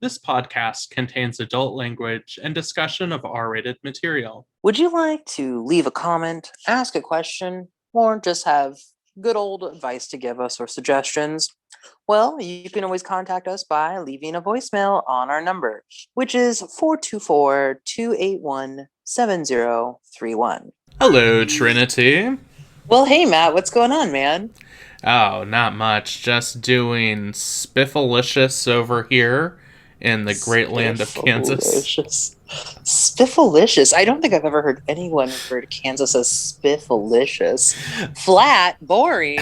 This podcast contains adult language and discussion of R-rated material. Would you like to leave a comment, ask a question, or just have good old advice to give us or suggestions? Well, you can always contact us by leaving a voicemail on our number, which is 424-281-7031. Hello, Trinity. Well, hey, Matt, what's going on, man? Oh, not much. Just doing spiffalicious over here in the great land of Kansas. Spiffalicious. I don't think I've ever heard anyone refer to Kansas as spiffalicious. Flat, boring,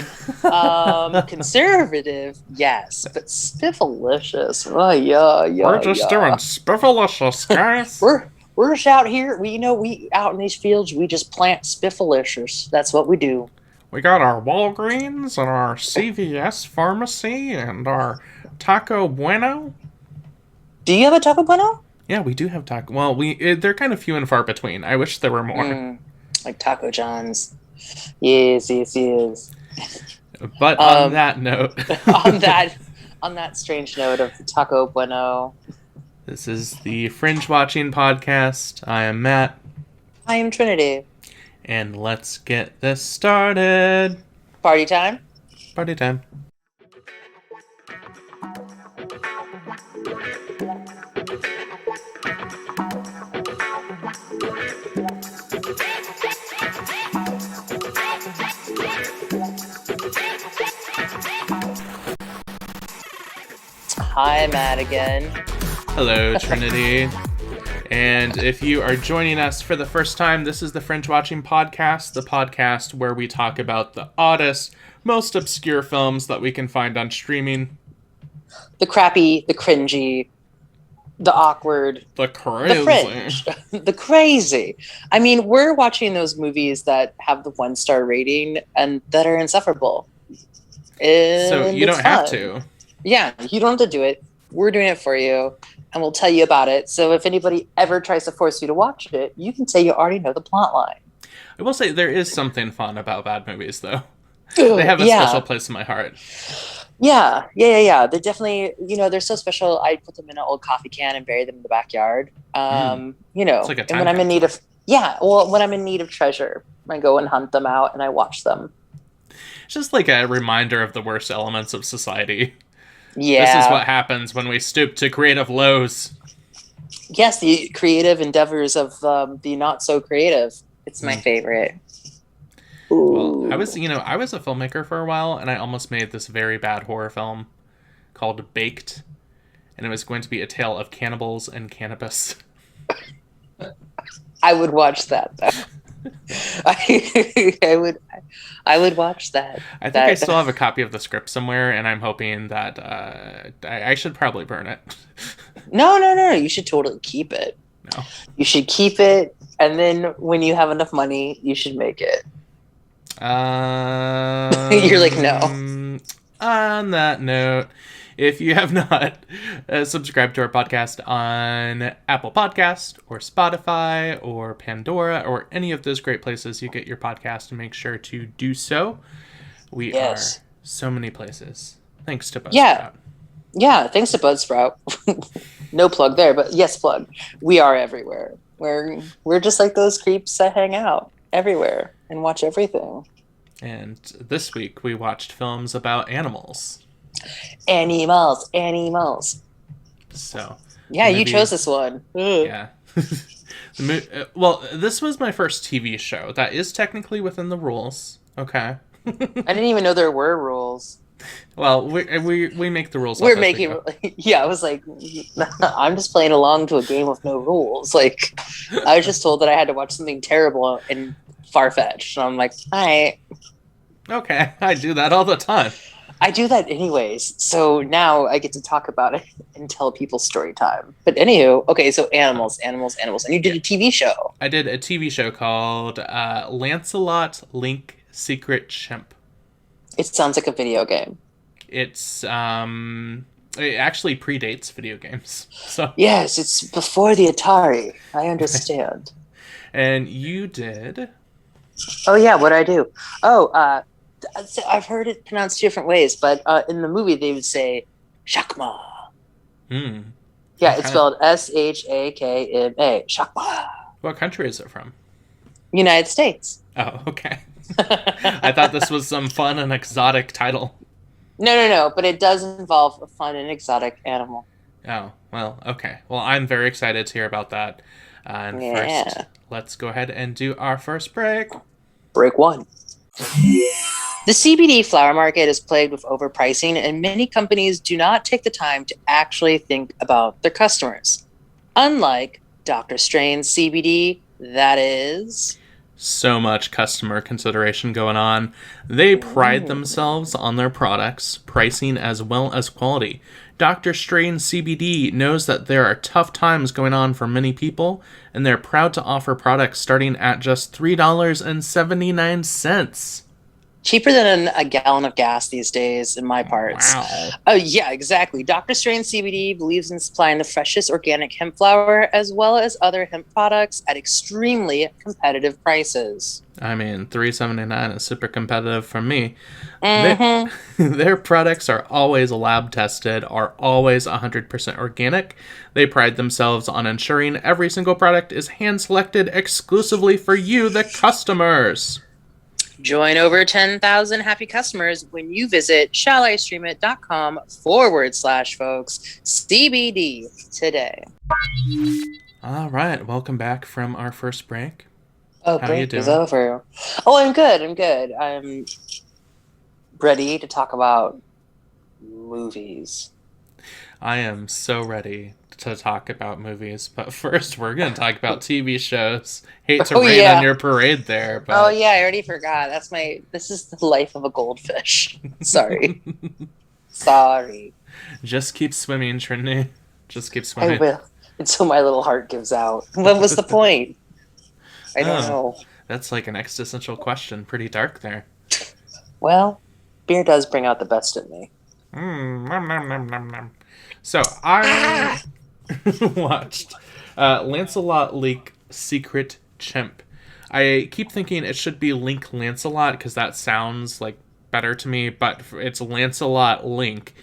conservative, yes, but spiffalicious. Oh, yeah. We're just doing spiffalicious, guys. We're just out here. We out in these fields. We just plant spiffalicious. That's what we do. We got our Walgreens and our CVS pharmacy and our Taco Bueno. Do you have a Taco Bueno? Yeah, we do have taco. Well, they're kind of few and far between. I wish there were more. Like Taco John's. Yes. But on that note, on that strange note of Taco Bueno, this is the Fringewatching podcast. I am Matt. I am Trinity. And let's get this started. Party time. Party time. Hi, Matt again. Hello, Trinity. And if you are joining us for the first time, this is the Fringewatching podcast, the podcast where we talk about the oddest, most obscure films that we can find on streaming. The crappy, the cringy, the awkward, the crazy, the fringe, the crazy. I mean, we're watching those movies that have the 1-star rating and that are insufferable. So you don't have to. Yeah, you don't have to do it. We're doing it for you, and we'll tell you about it. So if anybody ever tries to force you to watch it, you can say you already know the plot line. I will say there is something fun about bad movies, though. They have a special place in my heart. Yeah. They're definitely, they're so special. I put them in an old coffee can and bury them in the backyard. It's like a time and when I'm in need of, when I'm in need of treasure, I go and hunt them out and I watch them. It's just like a reminder of the worst elements of society. Yeah. This is what happens when we stoop to creative lows. Yes, the creative endeavors of the not so creative. It's my favorite. Ooh. Well, I was a filmmaker for a while, and I almost made this very bad horror film called Baked, and it was going to be a tale of cannibals and cannabis. I would watch that, though. I would watch that. I think I still have a copy of the script somewhere, and I'm hoping that I should probably burn it. No. You should totally keep it. No. You should keep it, and then when you have enough money, you should make it. You're like, no. On that note, if you have not subscribed to our podcast on Apple Podcast or Spotify or Pandora or any of those great places you get your podcast, make sure to do so. We are so many places. Thanks to Buzzsprout. Yeah, thanks to Buzzsprout. No plug there, but yes, plug. We are everywhere. We're just like those creeps that hang out everywhere and watch everything. And this week we watched films about animals. Animals. So. Yeah, you chose this one. Yeah. Well, this was my first TV show. That is technically within the rules. Okay. I didn't even know there were rules. Well, we make the rules. We're making. I was like, I'm just playing along to a game with no rules. Like, I was just told that I had to watch something terrible and far-fetched, and I'm like, all right. Okay, I do that all the time. I do that anyways, so now I get to talk about it and tell people story time. But anywho, okay, so animals, and you did a TV show. I did a TV show called Lancelot Link, Secret Chimp. It sounds like a video game. It's it actually predates video games. So yes, it's before the Atari. I understand. And you did. Oh yeah, what'd I do? I've heard it pronounced different ways, but in the movie they would say Shakma. Yeah, it's Okay. spelled Shakma. Shakma. What country is it from? United States. Oh, okay. I thought this was some fun and exotic title. No, but it does involve a fun and exotic animal. Oh, well, okay. Well, I'm very excited to hear about that. And first, Yeah. let's go ahead and do our first break. Break one. The CBD flower market is plagued with overpricing, and many companies do not take the time to actually think about their customers. Unlike Dr. Strain's CBD, that is. So much customer consideration going on. They pride themselves on their products, pricing as well as quality. Dr. Strain CBD knows that there are tough times going on for many people, and they're proud to offer products starting at just $3.79. Cheaper than a gallon of gas these days in my parts. Wow. Oh, yeah, exactly. Dr. Strain CBD believes in supplying the freshest organic hemp flower as well as other hemp products at extremely competitive prices. I mean, $3.79 is super competitive for me. Mm-hmm. Their products are always lab tested, are always 100% organic. They pride themselves on ensuring every single product is hand selected exclusively for you, the customers. Join over 10,000 happy customers when you visit shallistreamit.com/folks CBD today. All right, welcome back from our first break. Oh, How you break is doing? over. Oh, I'm good. I'm ready to talk about movies. I am so ready to talk about movies, but first we're going to talk about TV shows. Hate to Oh, rain on yeah. your parade there, but Oh, yeah, I already forgot. This is the life of a goldfish. Sorry. Sorry. just keep swimming, Trinity. Just keep I swimming. will. Until my little heart gives out. What was the point? I don't Oh. know. That's like an existential question. Pretty dark there. Well, beer does bring out the best in me. Nom, nom, nom, nom, nom. So I watched Lancelot Link Secret Chimp. I keep thinking it should be Link Lancelot because that sounds like better to me, but it's Lancelot Link.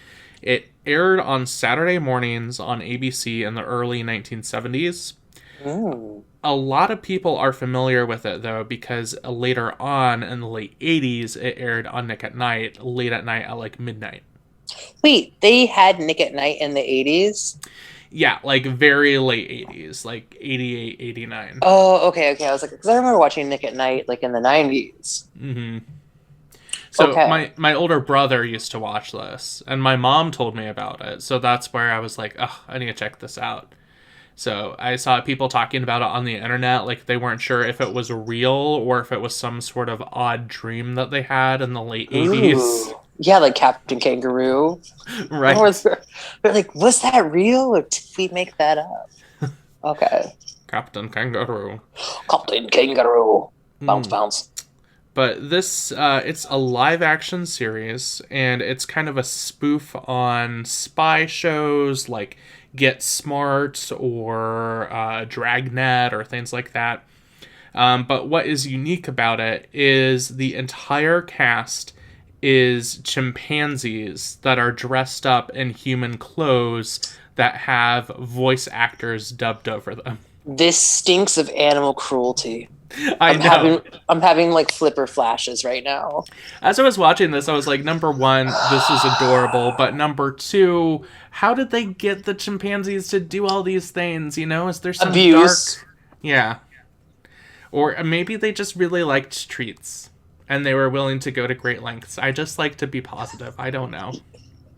It aired on Saturday mornings on ABC in the early 1970s. Mm. A lot of people are familiar with it though because later on in the late 80s it aired on Nick at Night, late at night at like midnight. Wait, they had Nick at Night in the 80s? Yeah, like very late 80s, like 88, 89. Oh, okay. I was like, because I remember watching Nick at Night like in the 90s. Mm-hmm. So Okay. my older brother used to watch this, and my mom told me about it. So that's where I was like, oh, I need to check this out. So I saw people talking about it on the internet, like they weren't sure if it was real or if it was some sort of odd dream that they had in the late 80s. Ooh. Yeah, like Captain Kangaroo. Right. They're like, was that real or did we make that up? Okay. Captain Kangaroo. Captain Kangaroo. Bounce, Mm. bounce. But this, it's a live action series, and it's kind of a spoof on spy shows like Get Smart or Dragnet or things like that. But what is unique about it is the entire cast is chimpanzees that are dressed up in human clothes that have voice actors dubbed over them. This stinks of animal cruelty. I know. I'm having like flipper flashes right now. As I was watching this, I was like, number one, this is adorable. But number two, how did they get the chimpanzees to do all these things? You know, is there some Abuse. dark... Yeah. Or maybe they just really liked treats. And they were willing to go to great lengths. I just like to be positive. I don't know.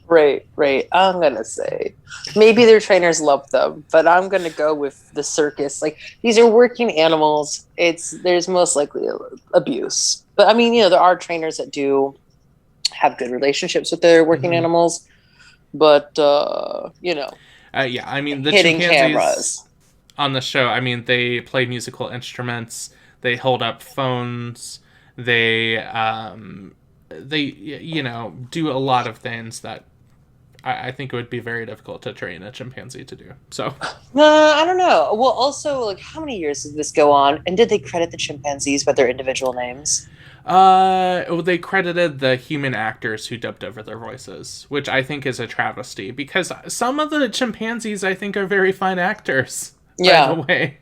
Right. I'm gonna say maybe their trainers love them, but I'm gonna go with the circus. Like these are working animals. There's most likely abuse, but I mean, there are trainers that do have good relationships with their working animals, but Yeah, I mean, the hitting chimpanzees cameras on the show, I mean, they play musical instruments. They hold up phones. They do a lot of things that I think it would be very difficult to train a chimpanzee to do. So, I don't know. Well, also, like, how many years did this go on? And did they credit the chimpanzees by their individual names? Well, they credited the human actors who dubbed over their voices, which I think is a travesty because some of the chimpanzees I think are very fine actors. By the Yeah. way,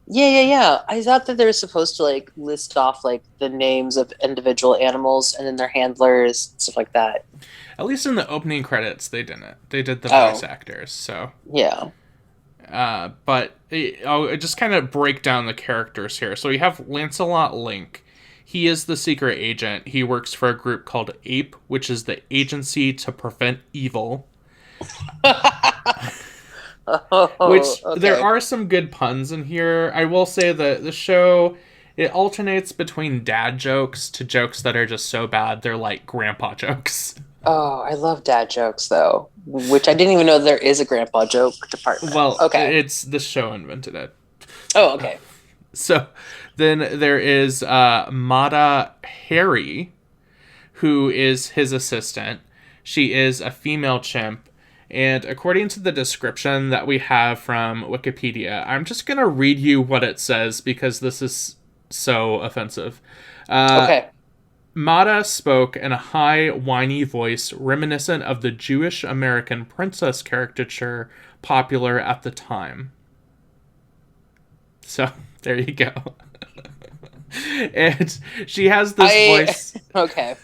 Yeah. I thought that they were supposed to like list off like the names of individual animals and then their handlers, stuff like that. at least in the opening credits, they didn't. They did the voice Oh, actors. So, yeah. I'll just kind of break down the characters here. So we have Lancelot Link. He is the secret agent. He works for a group called APE, which is the Agency to Prevent Evil. Which Okay. there are some good puns in here. I will say that the show, it alternates between dad jokes to jokes that are just so bad they're like grandpa jokes. Oh, I love dad jokes though, which I didn't even know there is a grandpa joke department. Well, Okay. it's the show invented it. Oh, okay. So then there is Mata Harry, who is his assistant. She is a female chimp. And according to the description that we have from Wikipedia, I'm just going to read you what it says because this is so offensive. Okay. Mata spoke in a high, whiny voice reminiscent of the Jewish American princess caricature popular at the time. So, there you go. And she has this voice. Okay.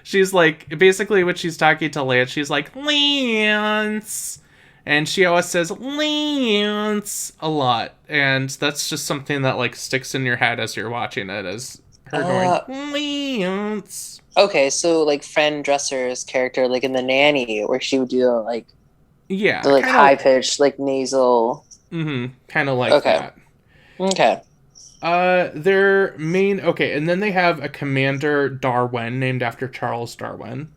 She's like, basically when she's talking to Lance, she's like, Lance. And she always says, Lance, a lot. And that's just something that, like, sticks in your head as you're watching it, as her going, Lance. Okay, so like Fran Dresser's character, like in The Nanny, where she would do like Yeah. the like high pitched, like nasal. Kind of like that. Okay. Their main... Okay, and then they have a Commander Darwin, named after Charles Darwin.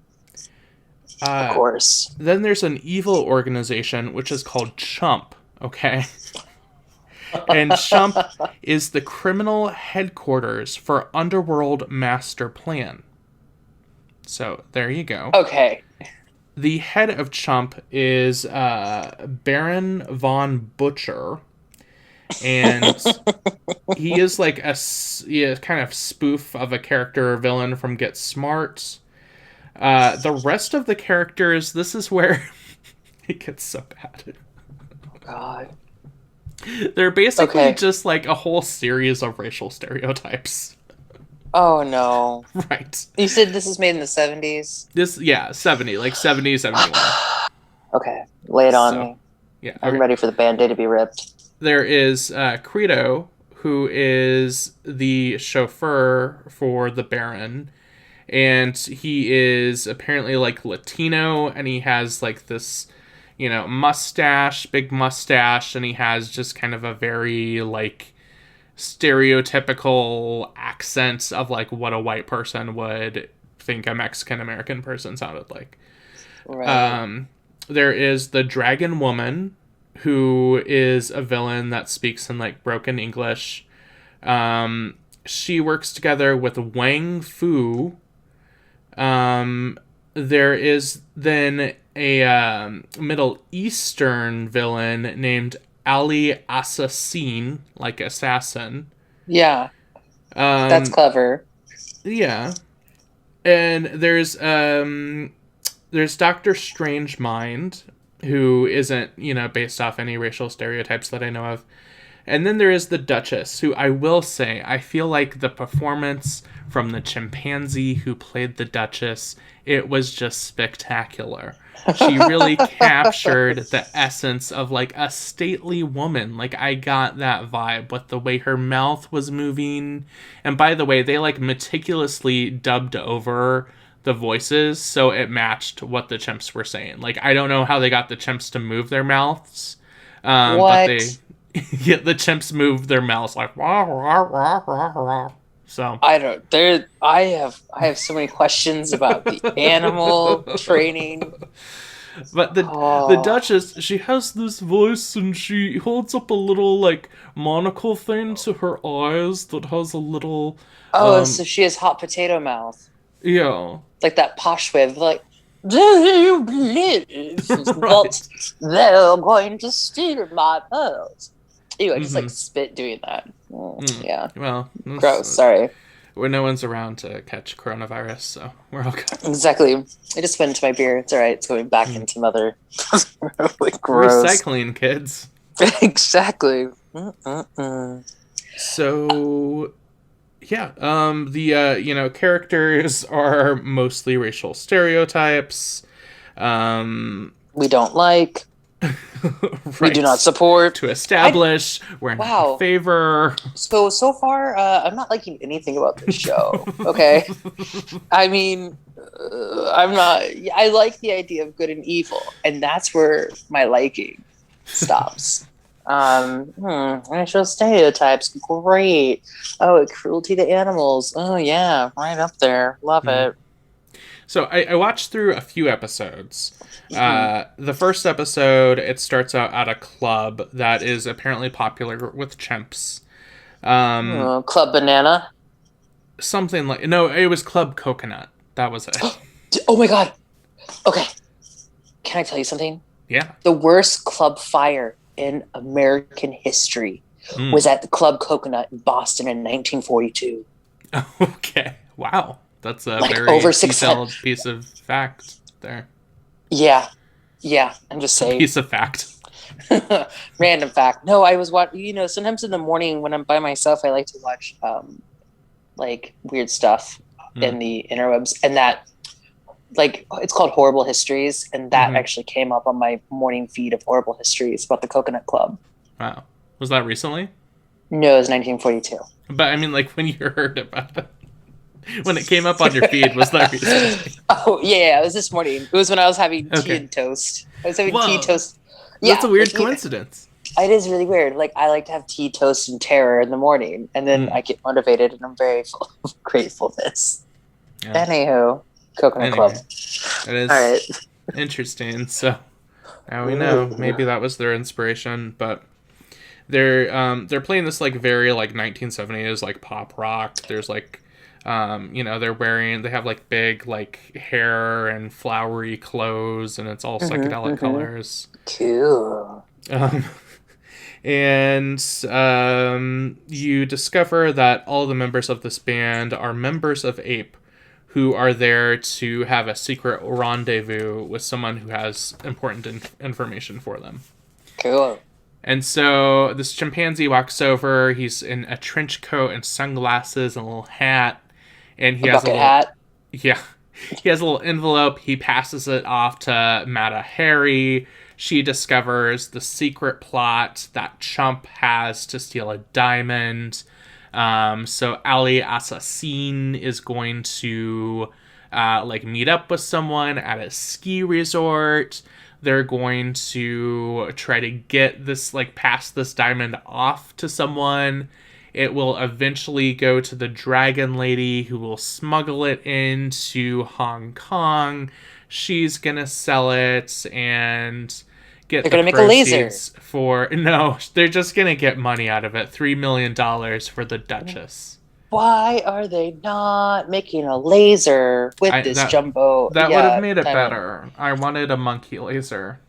Of course. Then there's an evil organization, which is called Chump, okay? And Chump is the criminal headquarters for Underworld Master Plan. So, there you go. Okay. The head of Chump is Baron von Butcher. And he is like a kind of spoof of a character or villain from Get Smart. The rest of the characters, this is where it gets so bad. Oh, God. They're basically just like a whole series of racial stereotypes. Oh, no. Right. You said this is made in the 70s? 70, like 70, 71. Okay, lay it on me. Yeah, I'm ready for the Band-Aid to be ripped. There is Credo, who is the chauffeur for the Baron, and he is apparently like Latino, and he has like this, mustache, big mustache, and he has just kind of a very like stereotypical accent of like what a white person would think a Mexican American person sounded like. Right. There is the Dragon Woman, who is a villain that speaks in like broken English. She works together with Wang Fu. There is then a Middle Eastern villain named Ali Assassin, like assassin. Yeah. That's clever. Yeah. And there's Dr. Strange Mind, who isn't, based off any racial stereotypes that I know of. And then there is the Duchess, who I will say, I feel like the performance from the chimpanzee who played the Duchess, it was just spectacular. She really captured the essence of, like, a stately woman. Like, I got that vibe with the way her mouth was moving. And by the way, they, like, meticulously dubbed over the voices so it matched what the chimps were saying. Like, I don't know how they got the chimps to move their mouths. But they... Yeah, the chimps move their mouths like rah, rah, rah, rah, rah. So I have so many questions about the animal training. But the Duchess, she has this voice and she holds up a little like monocle thing to her eyes that has a little so she has hot potato mouth. Yeah. Like that posh way of like, do you believe that they're going to steal my pearls? Ew, I just like spit doing that. Yeah. Well, gross. Sorry. Where no one's around to catch coronavirus, so we're all good. Exactly. I just went into my beer. It's all right. It's going back into mother. Like, gross. Recycling, kids. Exactly. So, yeah, the characters are mostly racial stereotypes. We don't like. Right. We do not support. To establish we're not in favor. So far, I'm not liking anything about this show. Okay, I mean, I'm not. I like the idea of good and evil, and that's where my liking stops. Racial stereotypes, great. Oh, cruelty to animals. Oh yeah, right up there. Love it. So I watched through a few episodes. The first episode, it starts out at a club that is apparently popular with chimps. Club Banana? Something like... No, it was Club Coconut. That was it. Oh my god. Okay. Can I tell you something? Yeah. The worst club fire in American history was at the Club Coconut in Boston in 1942. Okay. Wow. That's a very over detailed piece of fact there. Yeah. I'm just saying. Piece of fact. Random fact. No, I was watching. Sometimes in the morning when I'm by myself, I like to watch like weird stuff in the interwebs, and that it's called Horrible Histories, and that actually came up on my morning feed of Horrible Histories about the Coconut Club. Wow. Was that recently? No, it was 1942. But I mean, like, when you heard about it. When it came up on your feed, was that recently? Oh, yeah, it was this morning. It was when I was having tea and toast. I was having tea and toast. Yeah, that's a weird coincidence. It is really weird. Like, I like to have tea, toast, and terror in the morning, and then I get motivated, and I'm very full of gratefulness. Yeah. Anywho, Coconut Club. It is all right. Interesting. So now we know. Maybe that was their inspiration, but they're playing this like very like 1970s like pop rock. There's like they have like big like hair and flowery clothes, and it's all psychedelic colors. Cool. And you discover that all the members of this band are members of Ape, who are there to have a secret rendezvous with someone who has important information for them. Cool. And so this chimpanzee walks over. He's in a trench coat and sunglasses and a little hat. And he has a little hat. Yeah. He has a little envelope. He passes it off to Mata Hari. She discovers the secret plot that Chump has to steal a diamond. So Ali Assassin is going to meet up with someone at a ski resort. They're going to try to get this, pass this diamond off to someone. It will eventually go to the dragon lady, who will smuggle it into Hong Kong. She's going to sell it and get they're going to make a laser. No, they're just going to get money out of it. $3 million for the Duchess. Why are they not making a laser with this jumbo? That would have made it better. I wanted a monkey laser.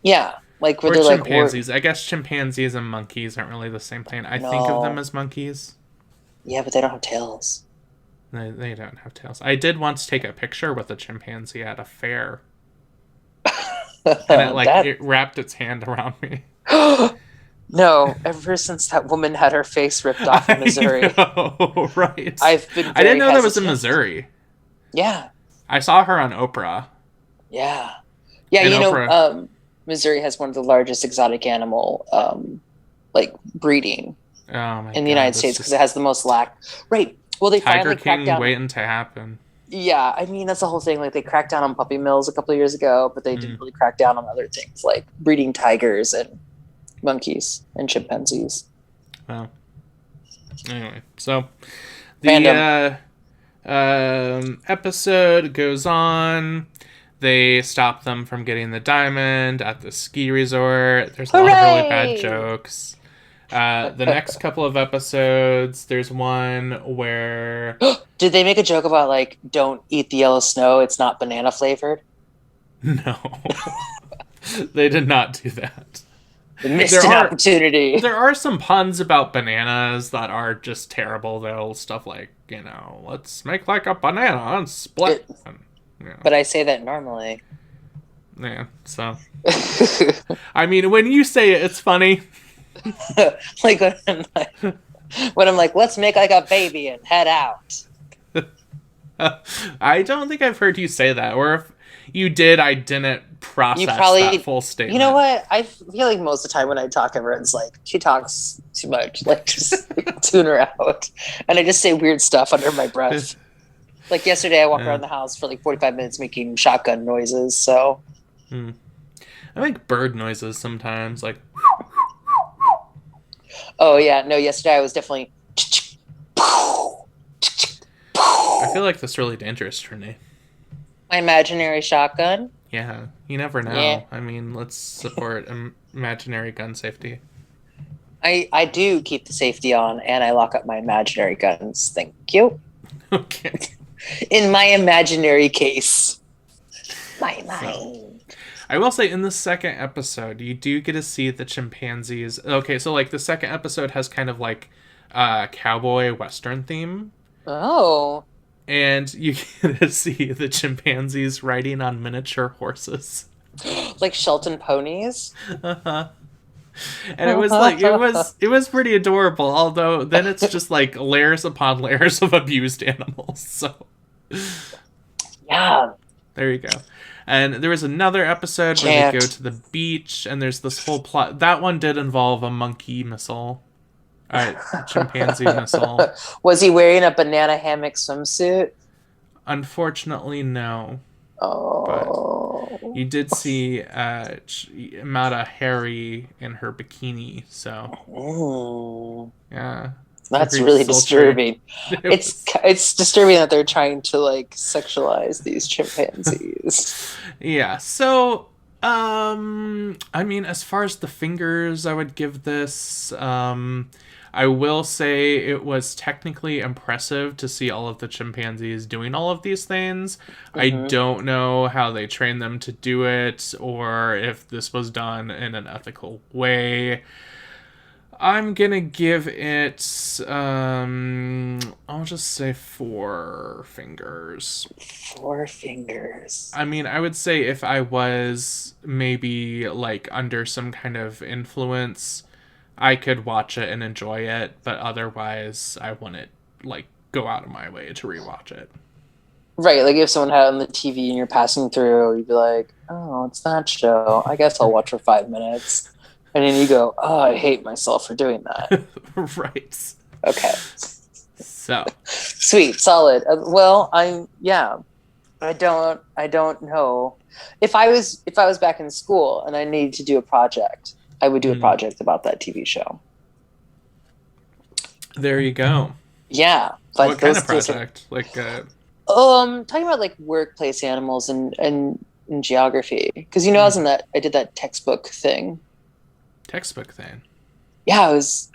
Yeah. Or chimpanzees. I guess chimpanzees and monkeys aren't really the same thing. I think of them as monkeys. Yeah, but they don't have tails. They don't have tails. I did once take a picture with a chimpanzee at a fair. And it wrapped its hand around me. No, ever since that woman had her face ripped off in Missouri. Oh, right. I didn't know that was in Missouri. Yeah. I saw her on Oprah. Yeah. Yeah, Missouri has one of the largest exotic animal breeding in the United States because it has the most Right. Well, they Tiger finally cracked down. Waiting to happen. Yeah, I mean that's the whole thing. Like they cracked down on puppy mills a couple of years ago, but they didn't really crack down on other things like breeding tigers and monkeys and chimpanzees. Well, anyway, so the episode goes on. They stop them from getting the diamond at the ski resort. There's a lot of really bad jokes. The next couple of episodes, there's one where... Did they make a joke about, don't eat the yellow snow, it's not banana flavored? No. They did not do that. Missed an opportunity. There are some puns about bananas that are just terrible, though. Stuff like, let's make like a banana and split. But I say that normally. Yeah, so. I mean, when you say it, it's funny. Like when I'm like, let's make like a baby and head out. I don't think I've heard you say that. Or if you did, I didn't process that full statement. You know what? I feel like most of the time when I talk, everyone's like, she talks too much. Like, just tune her out. And I just say weird stuff under my breath. Like yesterday, I walked around the house for like 45 minutes making shotgun noises, so... I make bird noises sometimes, like... Oh, yeah. No, yesterday I was definitely... I feel like that's really dangerous, Trinity. My imaginary shotgun? Yeah, you never know. Yeah. I mean, let's support imaginary gun safety. I do keep the safety on, and I lock up my imaginary guns. Thank you. Okay. In my imaginary case. My mind. I will say, in the second episode, you do get to see the chimpanzees. Okay, so, like, the second episode has kind of, like, a cowboy western theme. Oh. And you get to see the chimpanzees riding on miniature horses. Like Shelton ponies? Uh-huh. And it was like, it was pretty adorable, although then it's just like layers upon layers of abused animals. So yeah. There you go. And there was another episode where they go to the beach, and there's this whole plot. That one did involve a monkey missile. Chimpanzee missile. Was he wearing a banana hammock swimsuit? Unfortunately, no. Oh. But you did see Mata Harry in her bikini, so. Oh. Yeah. That's really disturbing. It's disturbing that they're trying to like sexualize these chimpanzees. Yeah. So, I mean, as far as the fingers, I would give this. I will say it was technically impressive to see all of the chimpanzees doing all of these things. Mm-hmm. I don't know how they trained them to do it, or if this was done in an ethical way. I'm gonna give it, I'll just say 4 fingers. 4 fingers. I mean, I would say if I was maybe, like, under some kind of influence, I could watch it and enjoy it, but otherwise, I wouldn't, like, go out of my way to rewatch it. Right, like if someone had it on the TV and you're passing through, you'd be like, oh, it's that show. I guess I'll watch for 5 minutes. And then you go, oh, I hate myself for doing that. Right. Okay. So. Sweet, solid. Well, I don't know. If I was back in school and I needed to do a project, I would do a project about that TV show. There you go. Yeah. What kind of project? Like talking about like workplace animals and geography. Because I did that textbook thing. Yeah, it was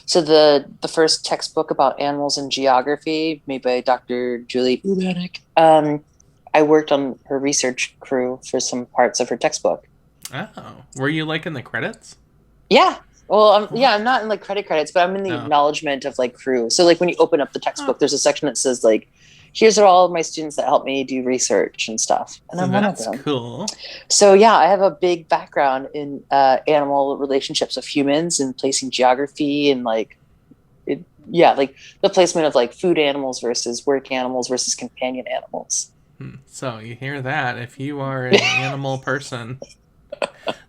so the first textbook about animals and geography made by Dr. Julie Ubanek. I worked on her research crew for some parts of her textbook. Oh, were you like in the credits? Yeah. Well, I'm not in like credits, but I'm in the acknowledgement of like crew. So like when you open up the textbook, there's a section that says like, here's all of my students that help me do research and stuff. And I'm one of them. That's cool. So yeah, I have a big background in animal relationships of humans and placing geography and like the placement of like food animals versus work animals versus companion animals. So you hear that. If you are an animal person,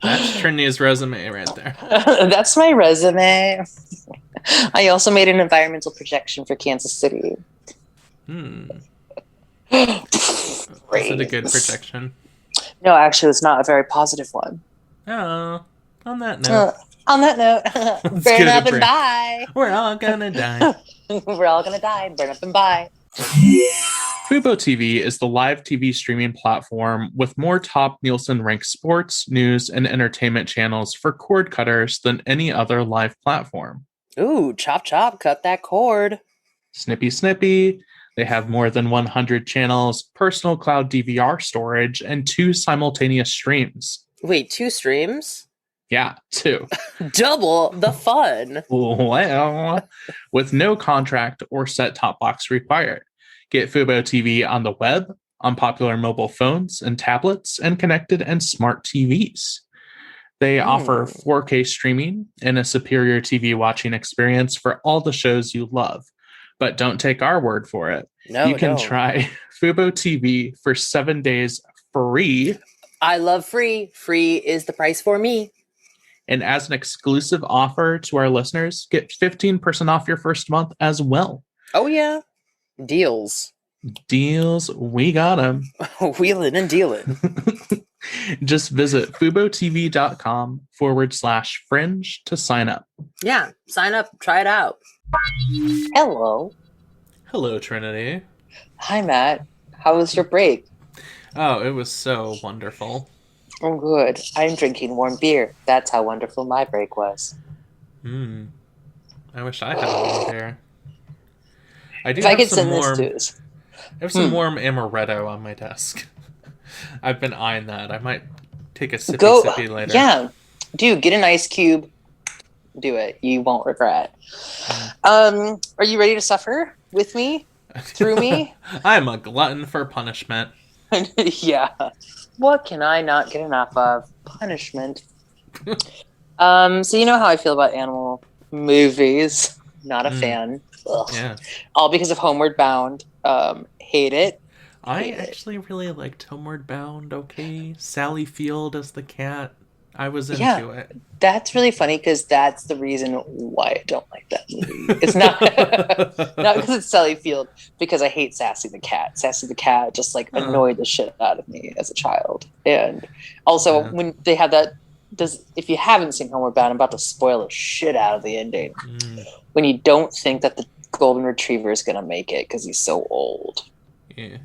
that's Trinity's resume right there. That's my resume. I also made an environmental projection for Kansas City. Is it a good projection? No, actually, it's not a very positive one. Oh, on that note. Burn up and die. We're all gonna die. We're all gonna die. Burn up and bye. fuboTV is the live TV streaming platform with more top Nielsen-ranked sports, news, and entertainment channels for cord cutters than any other live platform. Ooh, chop chop, cut that cord. Snippy snippy. They have more than 100 channels, personal cloud DVR storage, and 2 simultaneous streams. Wait, 2 streams? Yeah, 2. Double the fun. Well, with no contract or set-top box required. Get fuboTV on the web, on popular mobile phones and tablets, and connected and smart TVs. They offer 4K streaming and a superior TV watching experience for all the shows you love. But don't take our word for it. No, You can don't. try fuboTV for 7 days free. I love free. Free is the price for me. And as an exclusive offer to our listeners, get 15% off your first month as well. Oh, yeah. Deals. Deals, we got them. Wheeling and dealing. Just visit fuboTV.com/fringe to sign up. Yeah, sign up, try it out. Hello. Hello, Trinity. Hi, Matt. How was your break? Oh, it was so wonderful. Oh, good. I'm drinking warm beer. That's how wonderful my break was. I wish I had a warm beer. I do If I have could some send warm. this to us. I have some warm amaretto on my desk. I've been eyeing that. I might take a sippy later. Yeah. Dude, get an ice cube. Do it. You won't regret. Are you ready to suffer with me? Through me? I'm a glutton for punishment. Yeah. What can I not get enough of? Punishment. So you know how I feel about animal movies. Not a fan. Ugh. Yeah. All because of Homeward Bound. Hate it. I actually really liked Homeward Bound, okay? Sally Field as the cat. I was into it. That's really funny because that's the reason why I don't like that movie. It's not not because it's Sally Field, because I hate Sassy the cat. Sassy the cat just like annoyed the shit out of me as a child. And also when they have that, if you haven't seen Homeward Bound, I'm about to spoil the shit out of the ending. When you don't think that the golden retriever is gonna make it because he's so old. Yeah.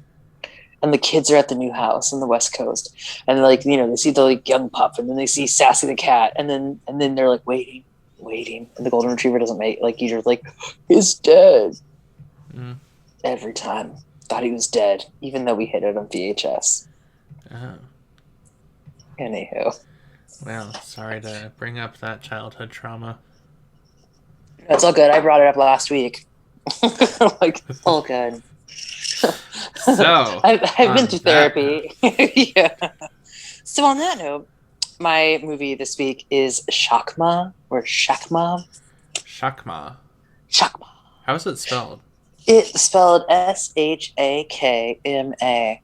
And the kids are at the new house on the West Coast, and like, you know, they see the like young pup, and then they see Sassy the cat, and then they're like waiting, and the golden retriever doesn't make, like, you're like, he's dead. Every time thought he was dead, even though we hit it on VHS. Oh. Anywho, Well, sorry to bring up that childhood trauma. that's all good. I brought it up last week. Like, all good. So I've been through therapy. Yeah. So on that note, my movie this week is Shakma or Shakma. Shakma. Shakma. How is it spelled? It's spelled Shakma.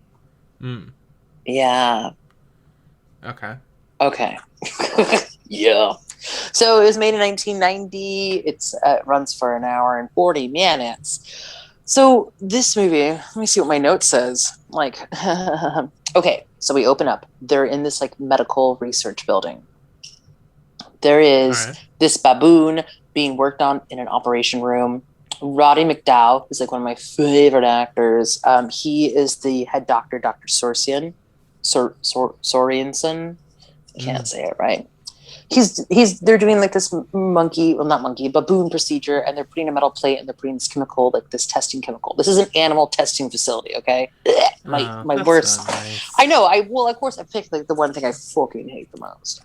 Yeah. Okay. Yeah. So it was made in 1990. It runs for an hour and 40 minutes. So this movie, let me see what my note says. Like, okay, so we open up. They're in this like medical research building. There is this baboon being worked on in an operation room. Roddy McDowell is like one of my favorite actors. He is the head doctor, Dr. Sorensen. Sorensen. I can't say it right. They're doing like this baboon procedure, and they're putting a metal plate and they're putting this chemical, like this testing chemical. This is an animal testing facility, okay? My worst. Nice. I know. Of course I picked like the one thing I fucking hate the most.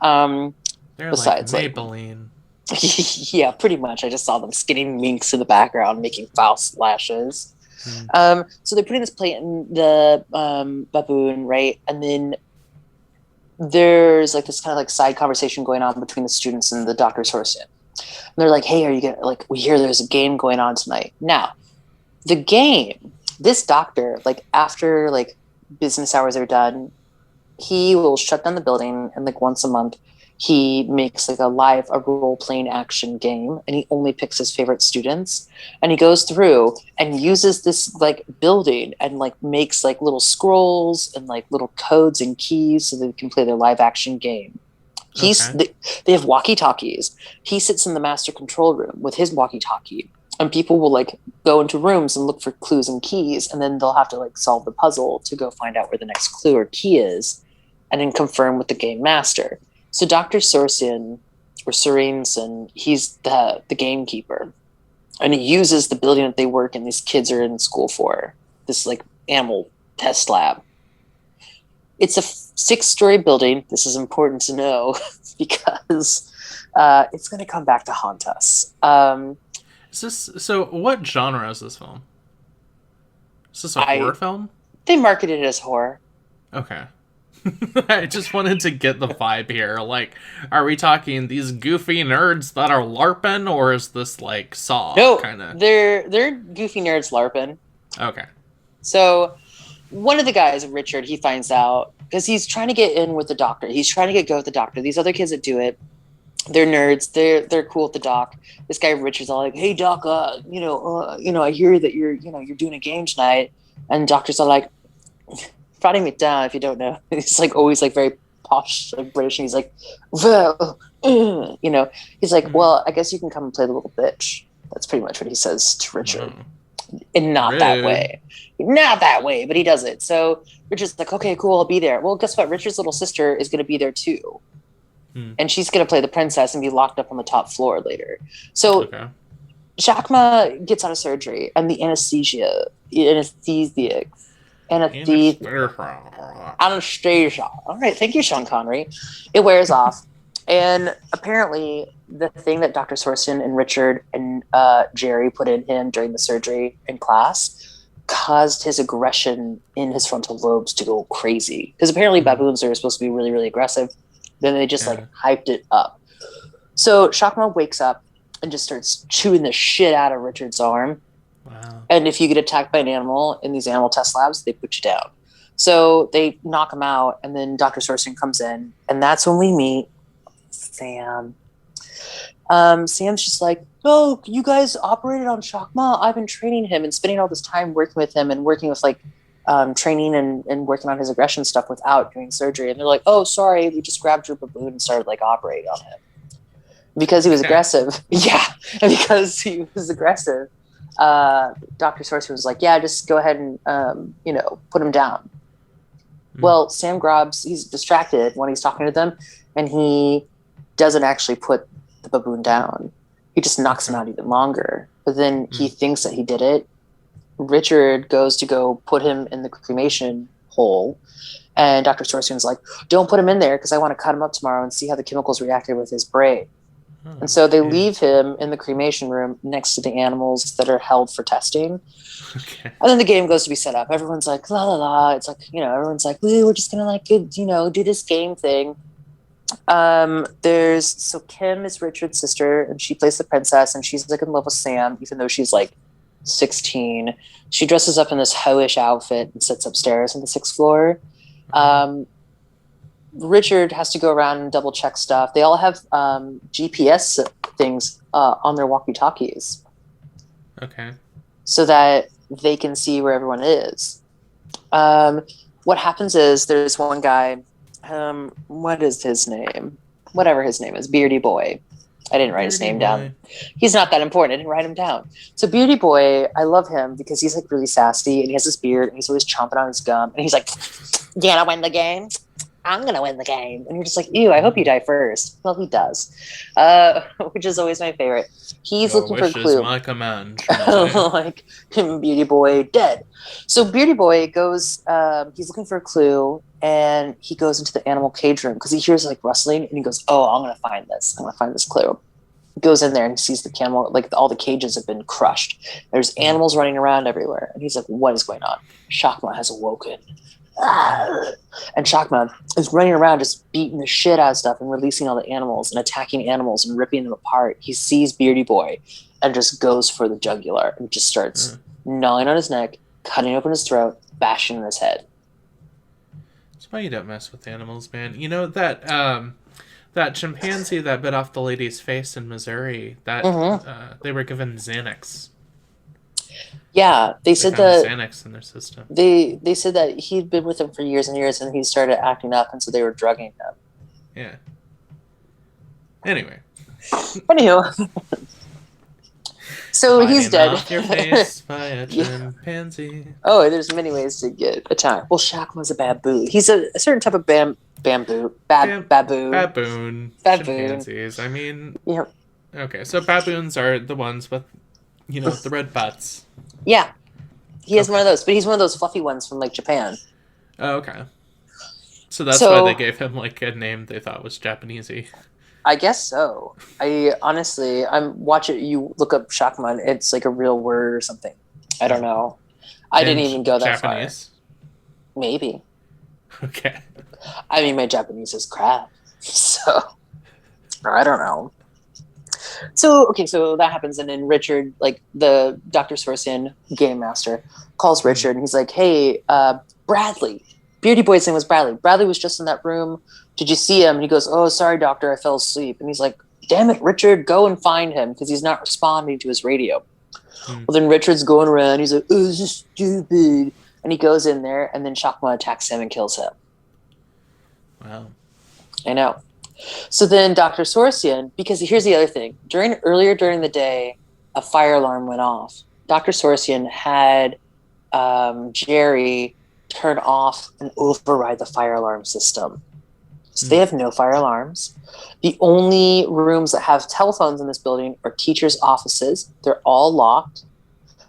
They're besides like Maybelline. Yeah, pretty much. I just saw them skinning minks in the background making foul splashes. So they're putting this plate in the baboon, right? And then there's like this kind of like side conversation going on between the students and the Dr. Sorensen. And they're like, hey, are you gonna, like, we hear there's a game going on tonight. Now, the game, this doctor, like after like business hours are done, he will shut down the building, and like once a month he makes like a role-playing action game, and he only picks his favorite students, and he goes through and uses this like building and like makes like little scrolls and like little codes and keys so they can play their live action game. They have walkie-talkies. He sits in the master control room with his walkie-talkie, and people will like go into rooms and look for clues and keys, and then they'll have to like solve the puzzle to go find out where the next clue or key is, and then confirm with the game master. So Dr. Sorensen, he's the gamekeeper, and he uses the building that they work in, these kids are in school for, this like animal test lab. It's a 6-story building. This is important to know because it's going to come back to haunt us. So what genre is this film? Is this a horror film? They marketed it as horror. Okay. I just wanted to get the vibe here. Like, are we talking these goofy nerds that are LARPing, or is this like Saw kind of? They're goofy nerds LARPing. Okay. So one of the guys, Richard, he finds out because he's trying to get in with the doctor. He's trying to go with the doctor. These other kids that do it, they're nerds. They're cool with the doc. This guy Richard's all like, "Hey doc, I hear that you're doing a game tonight," and doctor's all like, "Writing it down if you don't know." He's like always like very posh, like British, and he's like, "Well, he's like, well, I guess you can come and play the little bitch." That's pretty much what he says to Richard, and not that way, but he does it. So Richard's like, "Okay, cool, I'll be there." Well, guess what? Richard's little sister is going to be there too. And she's going to play the princess and be locked up on the top floor later. So Shakma gets out of surgery, and the anesthesia. All right, thank you, Sean Connery. It wears off, and apparently the thing that Dr. Sorsen and Richard and Jerry put in him during the surgery in class caused his aggression in his frontal lobes to go crazy. Because apparently baboons are supposed to be really, really aggressive. Then they just hyped it up. So Shakma wakes up and just starts chewing the shit out of Richard's arm. Wow. And if you get attacked by an animal in these animal test labs, they put you down. So they knock him out, and then Dr. Sorsen comes in, and that's when we meet Sam. Sam's just like, "Oh, you guys operated on Shakma? I've been training him and spending all this time working with him and working with training and working on his aggression stuff without doing surgery." And they're like, "Oh, sorry, we just grabbed your baboon and started operating on him because he was aggressive." Yeah, and because he was aggressive, Dr. Sorsen was like, "Yeah, just go ahead and put him down." Well, Sam he's distracted when he's talking to them, and he doesn't actually put the baboon down. He just knocks him out even longer. But then he thinks that he did it. Richard goes to go put him in the cremation hole, and Dr. Sorsen's like, "Don't put him in there because I want to cut him up tomorrow and see how the chemicals reacted with his brain." And so they leave him in the cremation room next to the animals that are held for testing. Okay. And then the game goes to be set up. Everyone's like, la la la. It's like, everyone's like, we're just going to do this game thing. So Kim is Richard's sister, and she plays the princess, and she's in love with Sam, even though she's 16. She dresses up in this hoish outfit and sits upstairs on the 6th floor. Richard has to go around and double check stuff. They all have GPS things on their walkie-talkies. Okay. So that they can see where everyone is. What happens is there's one guy, what is his name? Whatever his name is, Beardy Boy. I didn't write his name down. He's not that important. I didn't write him down. So Beardy Boy, I love him because he's really sassy, and he has this beard, and he's always chomping on his gum, and he's like, "You gonna win the game? I'm gonna win the game." And you're just like, "Ew, I hope you die first." Well, he does, which is always my favorite. He's looking for a clue. My command. Like him, Beardy Boy, dead. So Beardy Boy goes. He's looking for a clue, and he goes into the animal cage room because he hears rustling, and he goes, "Oh, I'm gonna find this. I'm gonna find this clue." He goes in there and sees the camel. All the cages have been crushed. There's animals running around everywhere, and he's like, "What is going on?" Shakma has awoken. And Shakma is running around just beating the shit out of stuff and releasing all the animals and attacking animals and ripping them apart. He sees Beardy Boy and just goes for the jugular and just starts gnawing on his neck, cutting open his throat, bashing in his head. That's why you don't mess with animals, man. You know that that chimpanzee that bit off the lady's face in Missouri, that they were given Xanax. Yeah, they said that Xanax in their system. They said that he'd been with them for years and years, and he started acting up, and so they were drugging him. Yeah. Anyway. Anywho, so he's dead. Off your face by a chimpanzee. Oh, there's many ways to get attacked. Well, Shakma's a baboon. He's a certain type of baboon. Baboon. Chimpanzees. I mean. Yep. Okay, so baboons are the ones with, the red butts. Yeah. He has one of those, but he's one of those fluffy ones from Japan. Oh, okay. So that's why they So gave him like a name they thought was Japanesey. I guess so. I honestly, watch it. You look up Shakma, it's like a real word or something. I don't know. I didn't And even go that far. Japanese. Maybe. Okay. I mean, my Japanese is crap, so I don't know. So okay, so that happens, and then Richard, like the Dr. Sorsian game master, calls Richard, and he's like, "Hey, Bradley, Beardy Boy's name was Bradley. Bradley was just in that room. Did you see him?" And he goes, "Oh, sorry, doctor, I fell asleep." And he's like, "Damn it, Richard, go and find him because he's not responding to his radio." Well, then Richard's going around. He's like, "Oh, this is stupid," and he goes in there, and then Shakma attacks him and kills him. Wow. I know. So then Dr. Sorsian, because here's the other thing. Earlier during the day, a fire alarm went off. Dr. Sorsian had Jerry turn off and override the fire alarm system. So they have no fire alarms. The only rooms that have telephones in this building are teachers' offices. They're all locked.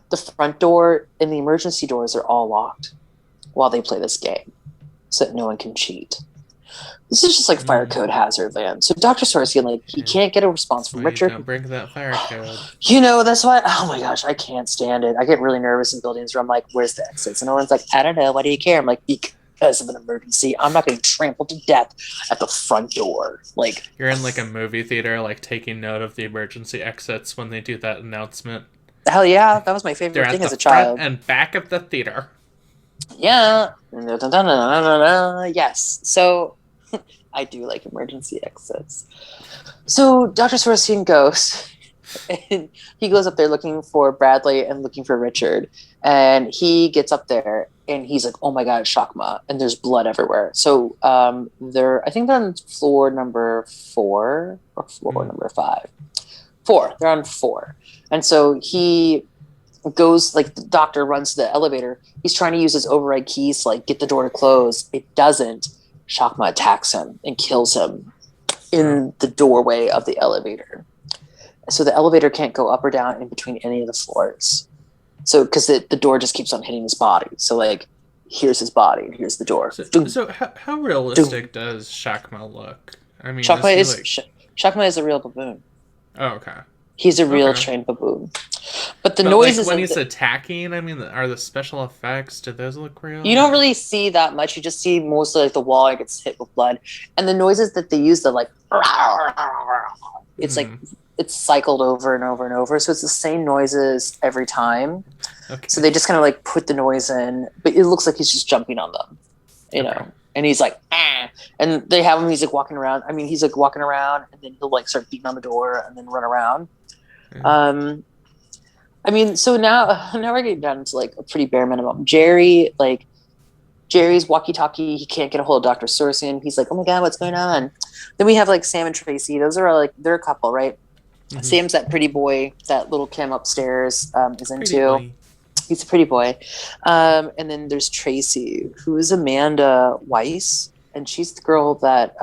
The front door and the emergency doors are all locked while they play this game so that no one can cheat. This is just like fire code hazard land. So Dr. Sorsian, like, he can't get a response from Richard. Don't break that fire code. You know, that's why, oh my gosh, I can't stand it. I get really nervous in buildings where I'm like, where's the exits? And everyone's like, I don't know, why do you care? I'm like, because of an emergency. I'm not getting trampled to death at the front door. Like, you're in like a movie theater, like taking note of the emergency exits when they do that announcement. Hell yeah, that was my favorite thing as a child. Front and back of the theater. Yeah. Yes. So I do like emergency exits. So Dr. Sorsian goes, and he goes up there looking for Bradley and looking for Richard. And he gets up there and he's like, oh my God, Shakma. And there's blood everywhere. So I think they're on floor number 4 or floor number 5. 4. They're on 4. And so he goes, like, the doctor runs to the elevator. He's trying to use his override keys to like get the door to close. It doesn't. Shakma attacks him and kills him in the doorway of the elevator. So the elevator can't go up or down in between any of the floors. So because the door just keeps on hitting his body. So like, here's his body and here's the door. So how realistic does Shakma look? I mean, Shakma is a real baboon. Oh, okay. He's a real trained baboon. But the noises, like, when he's attacking, I mean, are the special effects, do those look real? You don't really see that much. You just see mostly like the wall gets hit with blood, and the noises that they use, they're like, it's like it's cycled over and over and over. So it's the same noises every time. Okay. So they just kind of like put the noise in, but it looks like he's just jumping on them, you know. And he's like, ah. And they have him. He's like walking around. I mean, he's like walking around, and then he'll like start beating on the door, and then run around. Yeah. I mean, so now we're getting down to like a pretty bare minimum. Jerry's walkie-talkie. He can't get a hold of Dr. Sorsian. He's like, oh my God, what's going on? Then we have like Sam and Tracy. Those are like, they're a couple, right? Mm-hmm. Sam's that pretty boy that little Kim upstairs is into. He's a pretty boy. And then there's Tracy, who is Amanda Weiss, and she's the girl that